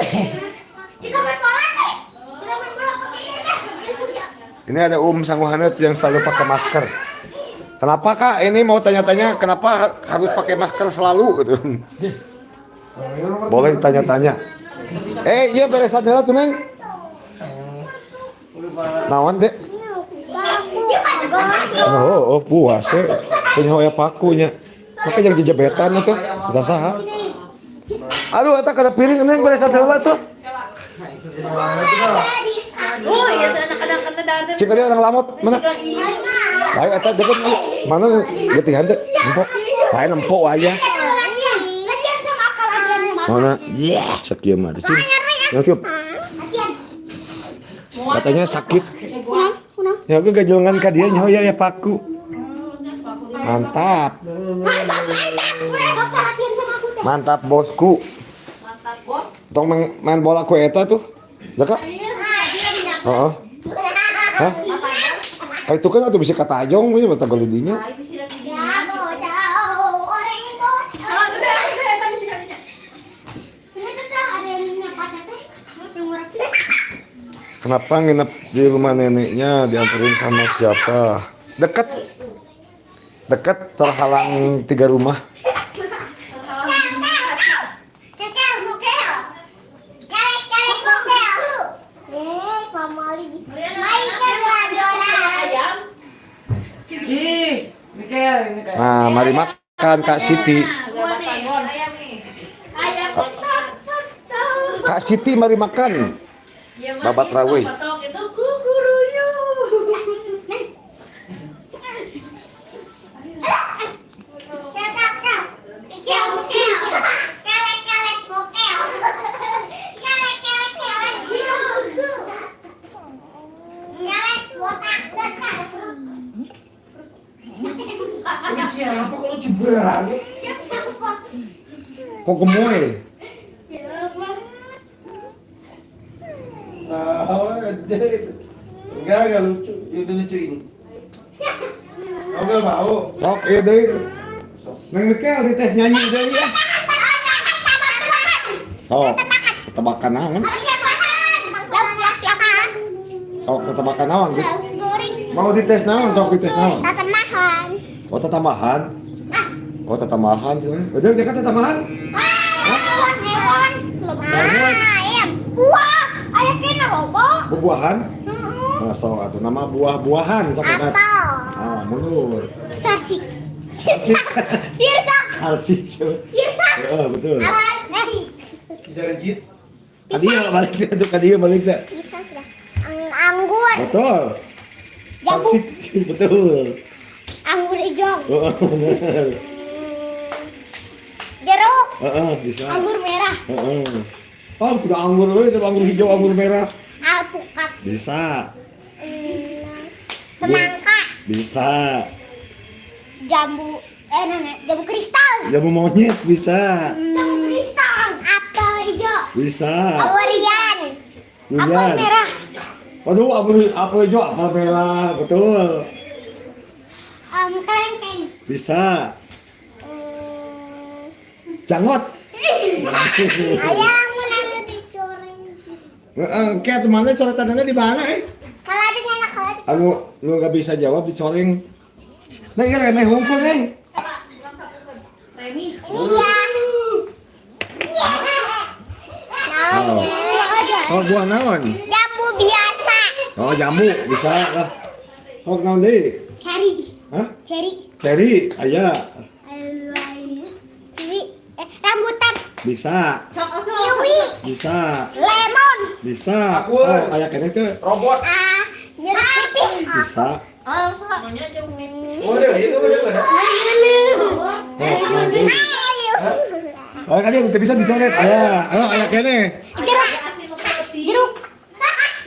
Di kamar bola nih. Di kamar bola kemana? Ini ada Sangguhanet yang selalu pakai masker. Kenapa Kak? Ini mau tanya-tanya kenapa harus pakai masker selalu gitu. Boleh tanya-tanya. Iya beresan heula tuh Neng. Naon dek? Oh, puas ya. Punya hoya pakunya. Maka yang jejebetan itu kita saha. Aduh, eta kada piring Neng beresan heula tuh. Oh iya tuh anak kadang-kadang dari Cik dia orang lamot mana? Baik eta deket mana getihan teh? Empok. Lain empok aja. Latihan sama akal latihan sama. Mana? Sakieu mah teh. Cuk. Katanya sakit. Ya gue gajongan ka dia nyaho ya paku. Mantap. Mantap bosku. mantap bos. Tong main bola ku eta tuh. Jaka? Heeh. Hah? Kayak itu kan atuh bisa katajong we mata golidinya. Ay bisa lagi di. Jago, jago. Orang itu. Kalau udah eta bisa lagi. Ini tetap ada yang nyapat teh. Yang murah. Kenapa nginep di rumah neneknya dianterin sama siapa? Dekat. Dekat terhalang 3 rumah. Kekel, mokel. Kelek, mokel. Pamali. Baik kan Dora. Ayam. Ih, Mikel ini kayak. Nah, mari makan Kak Siti. Gua nih, ayam nih. Ayam. Kak Siti mari makan. Babat raweh. Potong itu gurunya. Kekel, mokel. Kelek, mokel. Kelek, botak. Ini siapa kalau jebrak? Kok gemoy? Enggak lucu. Itu lucu ini. Enggak mau. Sok ieu deui. Neng Mikel dites nyanyi deui ya. Sok, tebakan naon? Sok tebakan naon gitu. Mau dites naon? Sok dites naon? Tamahan. Oh, tambahan. Oh, tambahan sih. Udah, dia kata tambahan. Hewan. Hewan. Ayam. Wah, ayah kena lobo. Buah-buahan. Nah, so atuh nama buah-buahan sampai mas. Apel. Ah, mundur. Sasik. Sirsak. Arsik. Sirsak. Betul. Jarjit. Kadieu balik itu kadieu balik teh. Sirsak dah. Anggur. Betul. Jambu. Arsik. Betul. Anggur hijau. Oh, benar. Jeruk. Bisa. Anggur merah. Oh, sudah anggur itu anggur hijau, anggur merah. Alpukat. Bisa. Semangka. Bisa. Jambu. Jambu kristal. Jambu monyet bisa. Jambu kristal. Apel hijau. Bisa. Durian. Apel Durian. merah. Waduh, apel hijau, apel merah, betul. Kelengkeng. Bisa. Jangot. Ayam mana dicoreng. Kayak temannya coretannya di mana Kalau ada anak kalau Anu, lu nggak bisa jawab dicoreng. Nah, ini remeh hukum nih. Remi. ini dia. Namanya ada. Oh, buah naon? Jambu biasa. Oh, jambu bisa lah. Oh, naon deui? Cherry. Hah? Cherry. Cherry, aya. Kiwi. Rambutan. Bisa. Kiwi. Bisa. Lemon. Bisa. Aku. Oh, aya keneh teh. Robot. Jeruk nipis. Bisa. Maunya jauh nih. Oh, itu ada. Oh, kan dia bisa dicoret. Aya. Oh, aya keneh. Jeruk. Kasih seperti. Jeruk.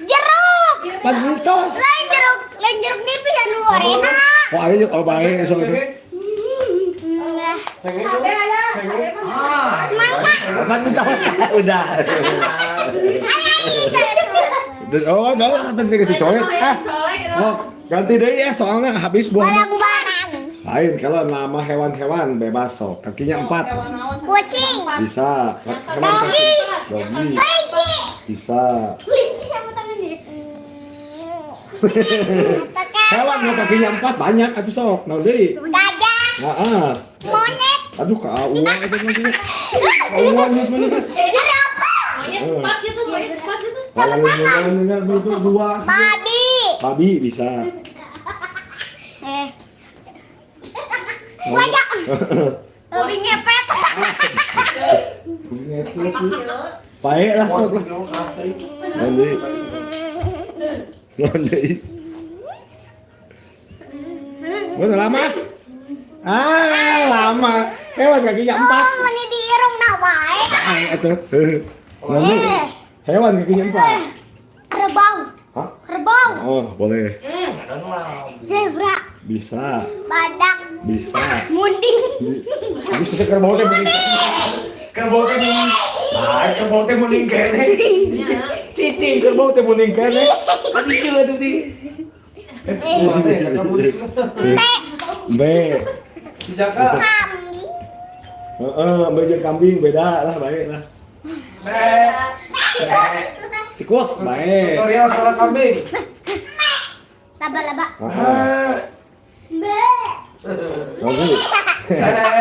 Jeruk. Pantos. Lain jeruk nipis ya nu arena. Oh, aya oh bae sok itu. Pantos. Udah. Oh, dah tadi dicoret. Oh, ganti deui ya soalnya habis buahnya. Barang-barang. Lain kalau nama hewan-hewan bebas sok. Kakinya 4. Kucing. Bisa. Hewan Dogi. Dogi. Kelinci. Bisa. Kelinci sama tangannya. Hewan yang kakinya 4 banyak atuh sok. Naon deui? Gajah. Heeh. Monyet. Aduh, kauang itu maksudnya. Kauang itu maksudnya. Jerapah. Maunya 4 gitu, maunya 4 gitu. Kalau itu 2. Babi. Babi bisa. Wajah. Babi ngepet. Baik lah sok lah. Nanti. Nanti. Udah lama? Lama. Hewan kakinya 4. Oh, ini di irung nawai. Itu. Nanti. Hewan kakinya 4. Kerbau. Hah? Kerbau. Oh, boleh. Zebra. Bisa. Badak. Bisa. Munding. Bisa kerbau teh mending. Kerbau teh mending. Kerbau teh mending kene. Cici kerbau teh mending kene. Tadi kieu tuh di. Be. Jaka. Kambing. Be jeung kambing beda lah baik lah. Tikus baik. Tutorial sarang kambing. Laba-laba. Be. Oke.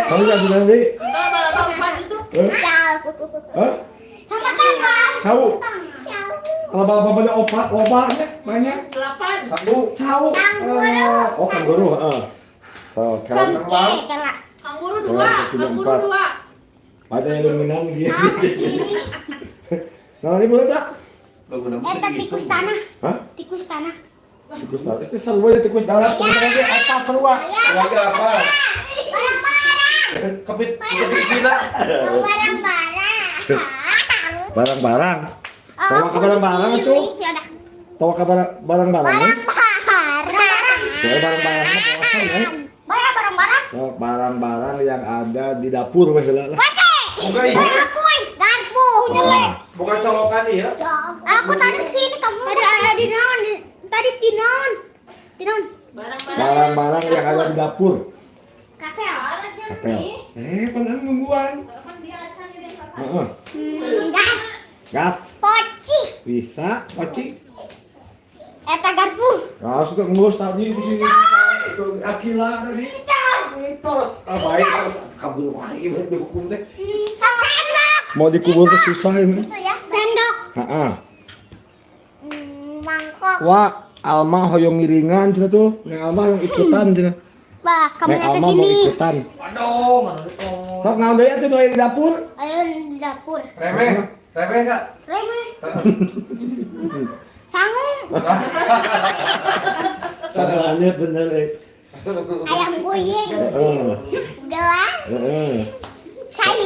Kamu jadi nanti. Kalau balap 4 itu. Hah? Sama kakak. Cau. Ciao. Kalau bapak-bapak opat, lobanya banyak. 8. Satu, cau. Oh, kangguru, heeh. So, hewan Kelak. Kanguru 2. Kanguru 2. ada yang dominan dia. Nah, ini boleh tak? Tikus tanah. Hah? Tikus tanah. Tikus darat. Itu seru aja tikus darat. Teman-teman dia apa seru ah? Lagi apa? Barang-barang. Kepit Cina. Barang-barang. Barang-barang. Tahu ke barang-barang itu? Tahu ke barang-barang? Barang-barang. Ya, barang-barangnya bosan ya. Barang-barang. So, barang-barang yang ada di dapur masalah lah. Bukan ini. Garpu. Jelek. Bukan colokan ya. Aku tadi kesini kamu. Ada di naon. Tadi tinon. Tinon. Barang-barang yang ada di dapur. Katel. Katel. Pengen nungguan. Heeh. Gas. Gas. Poci. Bisa, poci. Eta garpu. Nah, suka ngurus tadi di sini. Akila tadi. Terus baik kabur lagi berhukum teh. Sendok. Mau dikubur tuh susah ini. Itu ya. Sendok. Heeh. Mangkok. Wah, Alma hoyong ngiringan cenah tuh. Neng Alma yang ikutan cenah. Bah, kamu Neng lihat ke Alma mau sini. ikutan. Aduh, mana itu? Sok naon deui atuh nu aya di dapur? Ayo di dapur. Remeh, remeh enggak? Remeh. Sanggup. Sabarannya bener Ayam puyeng. Heeh. Gelang. Heeh. Cai.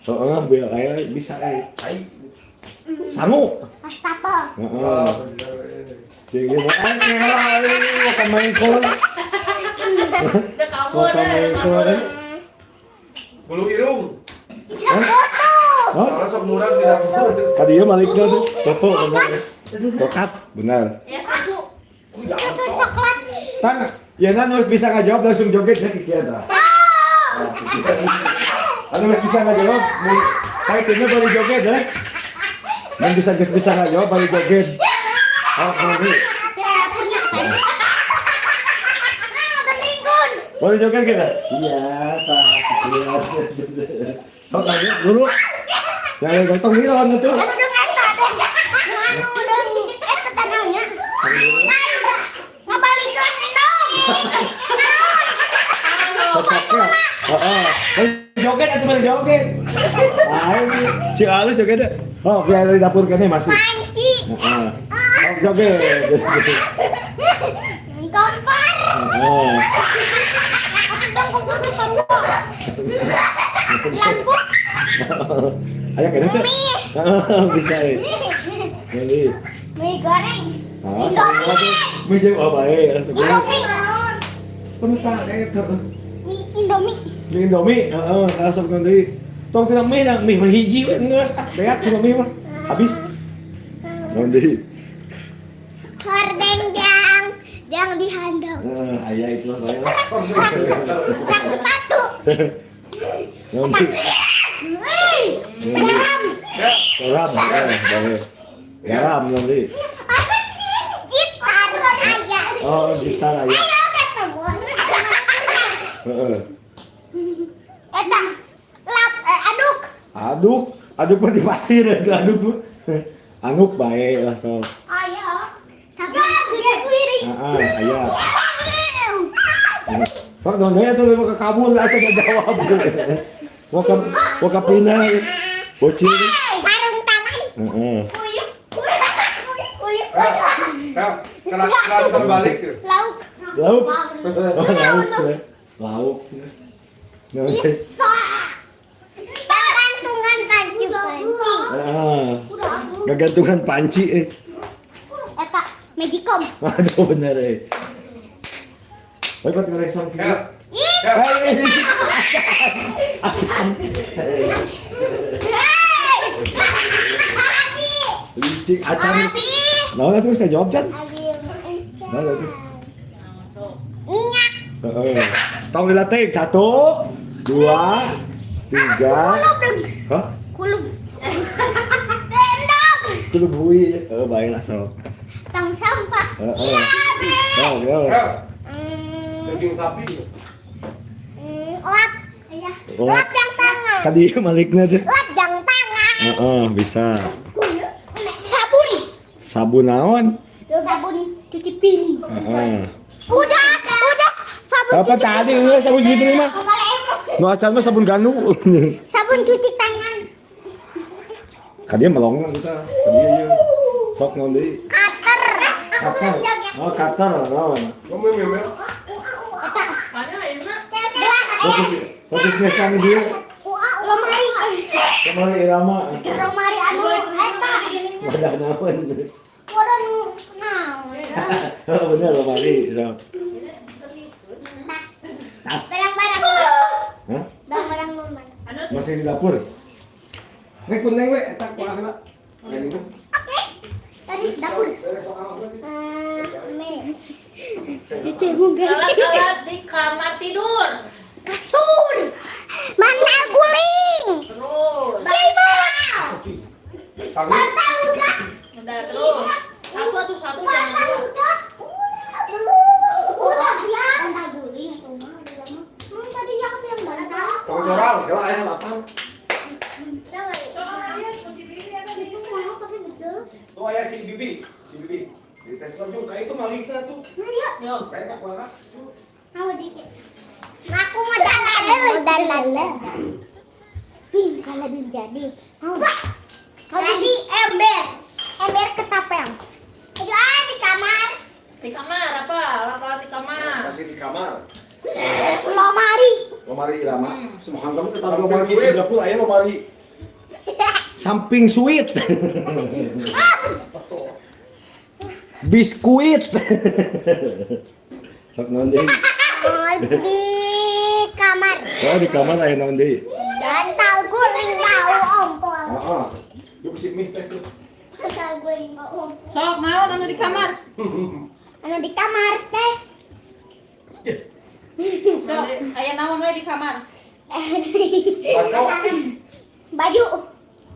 Heeh, biar aya bisa Sangu. Wastafel. Heeh. Jadi mau ke main kolam. Udah kamu Mau ke main kolam. Bulu irung. Hah? Kalau sok murah di dapur. Kadieu malikna tuh. Foto bener. Kokap bener. Ya satu. Itu coklat. Tan, ya kan harus bisa ngajawab langsung joget ya kikieu dah. Anu harus bisa ngajawab, kayak timnya baru joget ya. Dan bisa ngajawab baru joget. Oh, ini. Dapurnya. Berlingkun. Baru joget kita? Iya, tak. Iya. Sok aja dulu. Jangan gotong ini lawan itu. Udah kata deh. Anu udah ketanaunya. Ngabalikan dong. Cocoknya. Heeh. Joget atau baru joget? Ah, ini si halus jogetnya. Oh, biar dari dapur kene masih. Panci. Heeh. Oh, joget. Kompor. Heeh. Dong kompor kompor. Lampu. Ayo kene tuh. Heeh, bisa ya. Ini. Mie goreng. Ah, sama tuh. Mie jeung oh bae, langsung. Indomie. Penuh kayak tuh. Mie Indomie. Mie Indomie, heeh, langsung deui. Tong tina mie na mie mah hiji we geus, beak tina mie mah. Habis. Naon deui? Hordeng jang dihandap. Heeh, aya itu bae lah. Rak sepatu. Naon deui? Garam. Garam, bae. Garam naon deui? Gitar aja. Oh, gitar aya. Heeh. Eta lap aduk. Aduk mah di pasir aduk. Anuk bae langsung. Ayo. Tapi kita kuiri. Heeh, aya. Sok dong dia tuh mau ke kabur aja gak jawab. Mau ke pindah. Bocil. Sarung tangan. Heeh. Uyuk. Kalau berbalik tuh. Lauk. Lauk. Oh, lauk. Lauk. Nanti. Bisa. Gantungan panci. Ah. Gagantungan panci Eta magicom. Aduh bener Baik buat ngeresong gitu. Ih. Licik acan. Makasih. Nah, itu bisa jawab kan? Nah, itu. Minyak. Tong dilatih 1, 2, 3. Hah? Kulub. Tendang. Kulub hui. Baik lah so. Tong sampah. Iya. Hel, daging sapi. Lap. Iya. Lap. Lap jang tangan. Tadi maliknya tuh. Lap jang tangan. Bisa. Sabun. Sabun naon? Sabun cuci piring. Udah. Sabun. Apa tadi enggak sabun cuci piring mah? Nu acan mah sabun ganu. Sabun cuci tangan. Kadia melongan kita. Kadia ieu. Sok naon deui? Cutter. Cutter. Oh, cutter naon? Kamu memel. Mana Irma? Fokus ngesan dia. Lemari. Kemarin irama. Lemari anu eta. Wadah naon? Wadah nu naon. Oh, bener lemari. So. Tas. Barang-barang. Hah? Barang-barang mama. Masih di dapur. Nek kuneng we eta kuahna. Ini tuh. Oke. Tadi dapur. Alat-alat di kamar tidur. Kasur. Mandal guling. Terus. Selimut. Bantal udah. Udah terus. Satu jangan dua. Udah ya. Bantal guling. Tadi dia aku yang bantal. Tong corang, kalau ayah lapang. Tapi betul. ya si Bibi. Di tes juga kayak itu Malika tuh. Yuk. Kayak tak kuala. Mau dikit. Aku mau dalan. Wih, salah jadi. Jadi ember ketapel. Ayo di kamar. Di kamar apa? Apa di kamar? Masih di kamar. Lemari. Lama. Semua kamu ketahui lomari di dapur aya lomari. Samping sweet. Biskuit. Sok naon deui? Di kamar. Oh, di kamar aya naon deui? Dan tahu guring tahu ompol. Heeh. Yuk sip mih tes tuh. Tahu guring tahu ompol. Sok mau anu di kamar. Anu di kamar teh. Sok, aya naon we di kamar? Baju.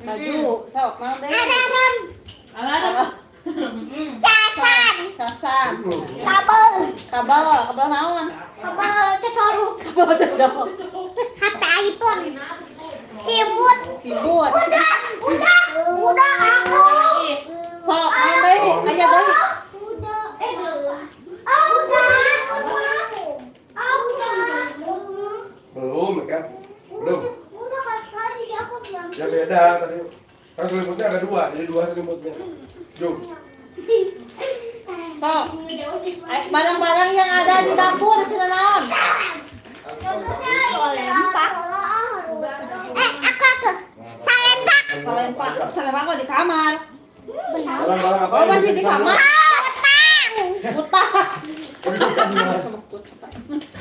Baju, sok mau deh. Alarm. Alarm. Casan. Casan. Kabel. Kabel naon? Kabel cecoruk. Kabel cocok. HP iPhone. Sibut. Sibut. Udah aku. Sok mau deh, aya deui. Udah. Belum ya kan? Belum. Udah kali aku bilang. Ya beda tadi. Kan selimutnya ada dua, jadi dua selimutnya. Jom. Sok. Barang-barang yang ada di dapur cenah naon? Aku. Salempak. Salempak mah di kamar. Barang-barang apa Oh, yang masih bisa di disambung? kamar. Utang.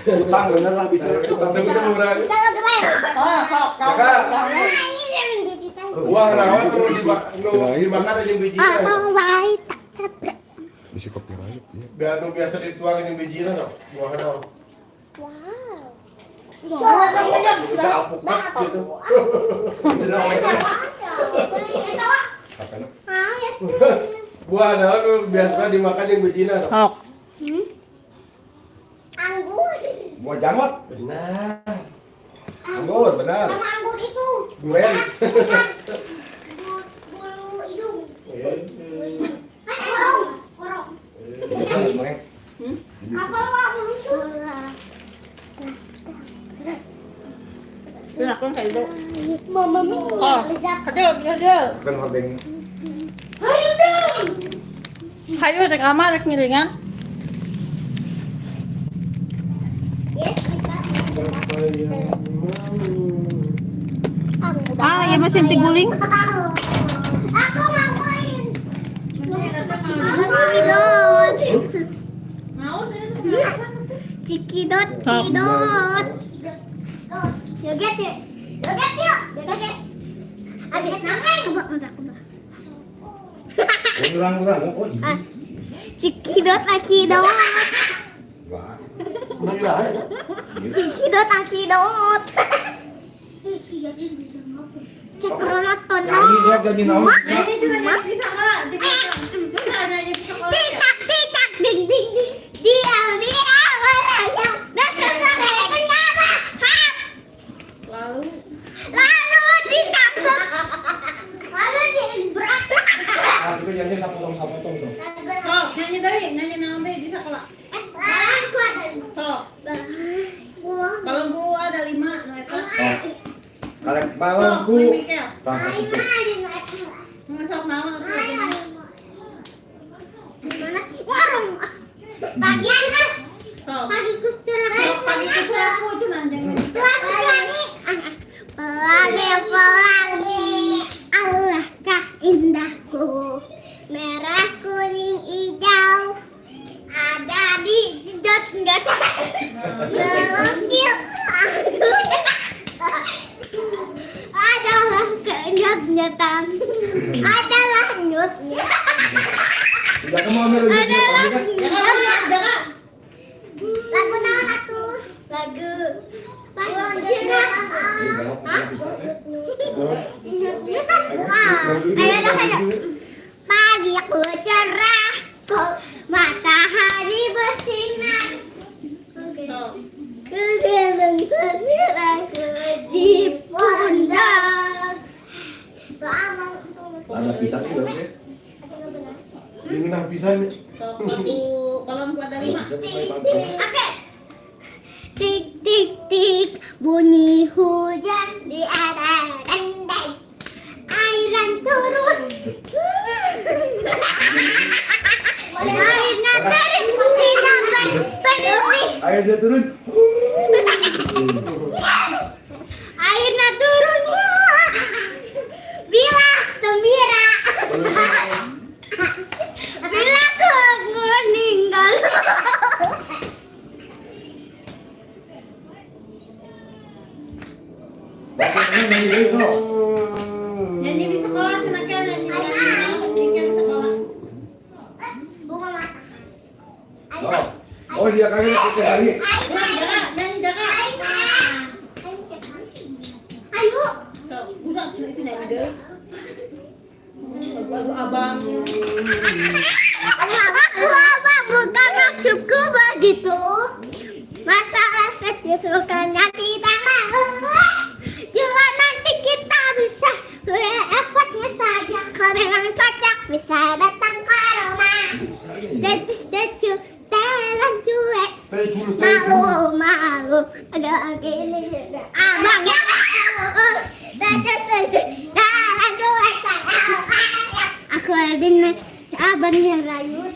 Utang bener lah bisa. Utang itu murah. Oh, kok kau Kakak. kau. Wah, naon nu dimakan aja bijinya. Bisa copyright ya. Biar nu biasa dituang jeung bijinya no. Buah naon. Udah alpukat gitu. Udah oleh. Buah naon nu biasa dimakan jeung bijinya no. Sok. Anggur. Buah jamot. Benar. Anggur, benar. Sama anggur itu. Duen. Bulu hidung. Eh, Korong. Benar, Apa mah melusuk? Bila kan kayak itu. Mama mi. Oh, kecil. Bukan hordeng. Ayo dong. Hayu cek kamar rek ngiringan. Yes, kita. Ah, ya mesin tiguling. Aku mau main. Cikidot, cikidot. Joget yuk. Joget. Abis sampai kebak. Kurang-kurang oh iya. Cikidot, akidot. Wah. Cikidot, akidot. Cekronot kono. Nyanyi dia jadi naon? Ini juga nyanyi di sekolah. Nyanyi di sekolah. Titak, ding. Dia waraya. Dasar saya kenapa? Lalu ditangkap. Lalu diibrak. Ah, itu nyanyi sapotong tuh. Sok, nyanyi deui, nyanyi naon deui di sekolah. Aku ada. Sok. Kalau gua ada 5 nu eta. Kalek Sok, balonku. Mikel. Tangkap itu. Sok naon atuh? Gimana? Warung. Bagian kan? Sok. Pagi kucurang. Sok pagi kucuraku cenah jangan. Pelangi. Allahkah indahku. Merah, kuning, hijau. Ada di dot. Melukir adalah kenyat-nyatan. Adalah nyut-nyut. Tidak mau merujuk. Adalah Jangan. lagu naon aku? Lagu cerah. Ayo. Pagi aku cerah, kok matahari bersinar. Sok. Kegeleng sendiri aku di pundak. Ada pisang itu. Yang pisan. Kalau ada 5. Oke. Tik tik tik bunyi hujan di atas landai. Airan turun. Airnya turun tidak berhenti. Airnya turun. Airnya turun. Bila gembira. Bila aku meninggal. Nyanyi di sekolah cenaknya nyanyi di sekolah. Bunga mata. Oh dia kagak kita lagi. Nyanyi jaga. Ayo. Udah itu nyanyi deh. Lagu abang. Aku abang bukan maksudku begitu. Masalah sedih sukanya kita mau. Jika nanti kita bisa effortnya saja. Kalau memang cocok bisa datang ke rumah. That's you telan cuek. Malu ada gini juga. Abang ya. That's telan cuek. Aku ada abang yang rayut.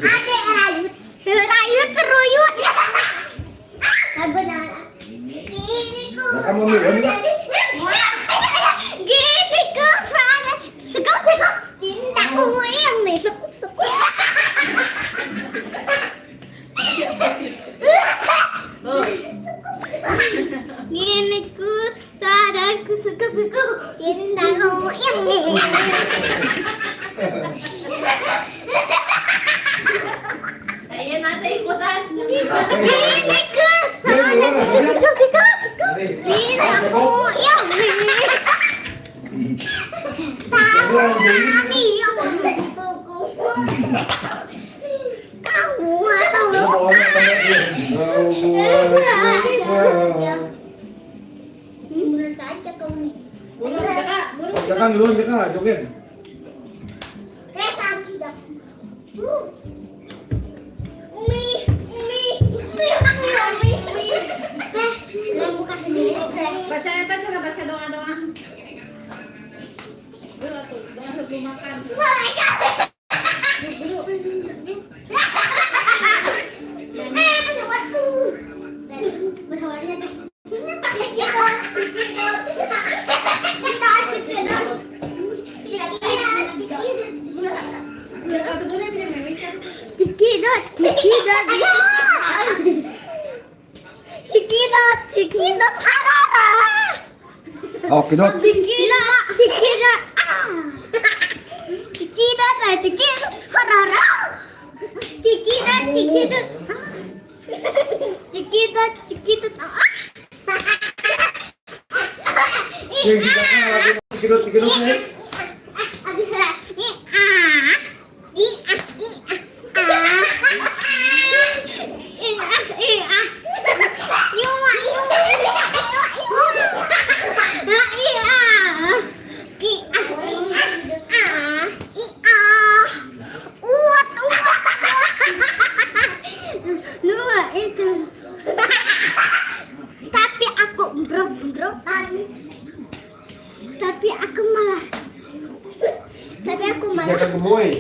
Adek rayut. Rayut teruyut. Benar. Gini ku. Kamu milih Gini ku sana. Suka cintaku yang nih suku. Gini ku sadarku suka cintaku yang nih. Ayo nanti ikutan. Gini ku sadarku suka cintaku yang nih. Tahu hati yang menentuku. Kamu atau Bener saja kamu. Burung jaga, burung. Jangan dulu kita joget. Sam sudah. Umi. Jangan buka sendiri. Baca eta coba baca doa-doa. Dulu tuh, doa sebelum makan. Punya waktu. Berhawannya deh. Cikidot harara. Oh, kidot. Cikidot harara. Cikidot. Yang kita lagi kidot nih. Tapi aku umbrok-umbrokan. Tapi aku malah Jangan gemoy.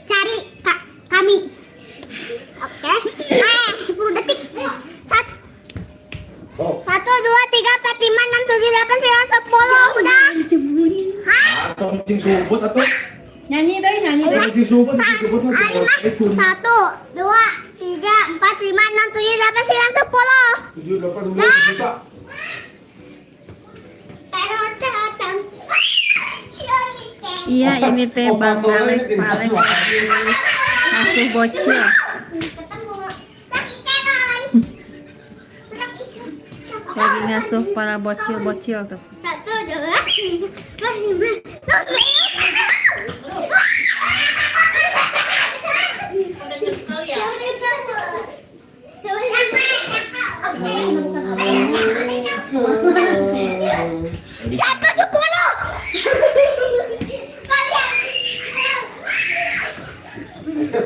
Cari kami. Oke. 10 detik. 1 2 3 4 5 6 7 8 9 10 udah. Atau kencing sumput atau Nyanyi deh, nyanyi deh. kencing sumput disebut mah 1 2 3 4 5 6 7 8 9 10. 7 8 9 juta. Iya, ini teh Bang Alek paling ngasuh bocil. Lagi ngasuh para bocil-bocil tuh. 1 2 Udah kesel ya. Satu 10. Kalian.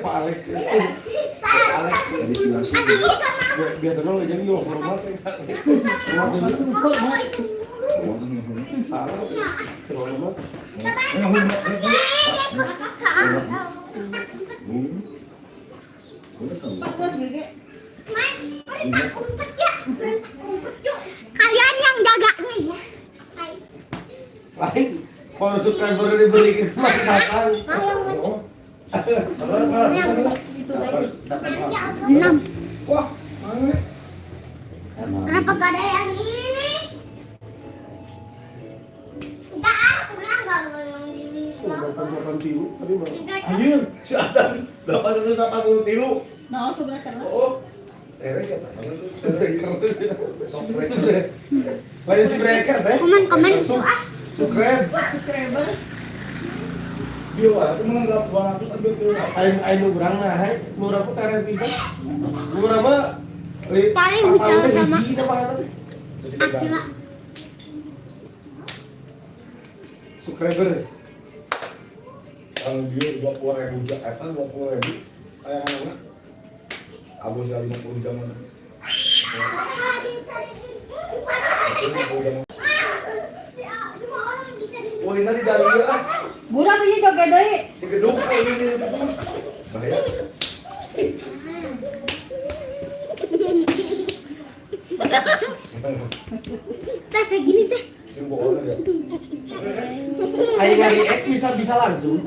Pak Alek. Salah. Biar tenang aja nih mau rumah. Kalian yang jaganya ya. Lain, kalau subscriber diberi ke datang. 6. Wah, Kenapa gak ada yang ini? Enggak, kurang gak mau yang ini. 8 tadi mah. Anjir, si Adam 883. Nah, sebenarnya karena Oh. Ya, Lain si breaker teh. Komen itu ah. Subscribe. subscriber. Dia aku menganggap 200 ambil tuh. Aing nu urang nah, murah pun karena bisa. Murah mah Cari bicara sama Akila. subscriber. Kalau dia 20.000 apa 20.000 kayak mana? Aku sih 50 jam mana? Oh ini tadi dari dia ah. Budak ieu joget deui. Di gedung ini. Bahaya. Teh kayak gini teh. Yang bohong ya. Aing nge-react bisa langsung.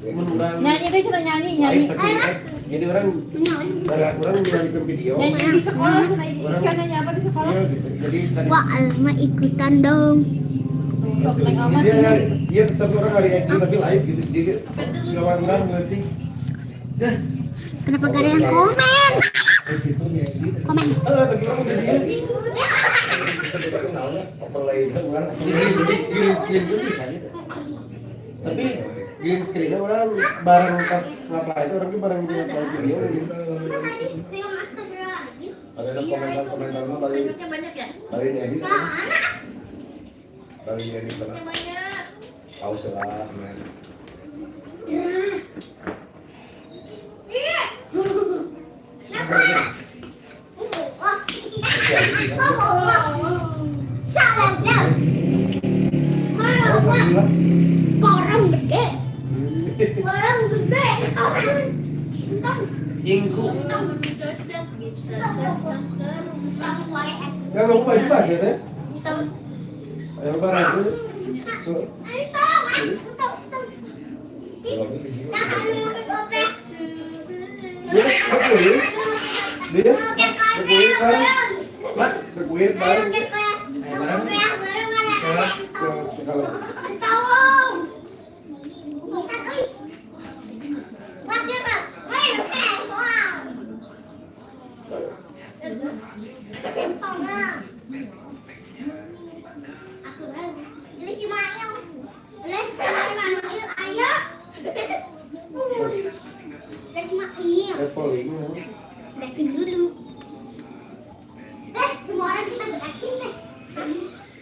Mun urang Nyanyi deh cenah nyanyi. Aing pakai react. Jadi orang bikin video. Nyanyi di sekolah cenah ikan nyanyi apa di sekolah? Iya gitu. Jadi tadi Wah, Alma ikutan dong. Sok neng amas dia tetap orang nge-react tapi live gitu. Jadi lawan orang ngerti. Kenapa gak ada yang komen? Komen. Tapi orang udah dia. Kita kenalnya overlay itu kan. Green screen pun bisa gitu. Tapi green screen orang bareng pas ngapain itu orang bareng di ngapain video gitu. Ada komentar-komentar mah dari Banyak ya? dari edit. Dari edit kan. Banyak. Pause lah, men. Salah dah. Korang gede. Korang gede. Ingku. Korang Yang mau baju baju teh. Ayo barang itu. Dia berkulit. Dia berkulit bareng. Mak, berkulit bareng. Bareng. Kalau leveling. Backing dulu. Semua orang kita backing deh.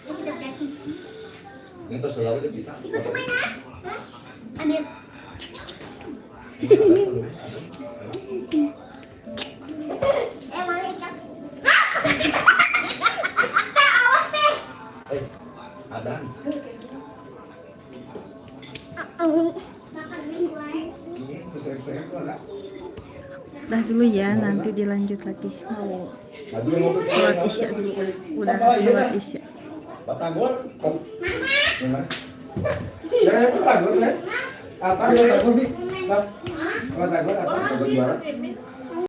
Kita backing. Ini tuh selalu dia bisa. Ikut semuanya. Ambil. Emang ikan. Awas deh. Adan. Makan mingguan. Ini saya ada. Dah dulu ya, nanti dilanjut lagi. Mau Lagi yang mau sholat isya dulu. Udah sholat isya. Batagor. Mana? Jangan apa takut, Apa yang takut nih? Apa takut apa? Juara.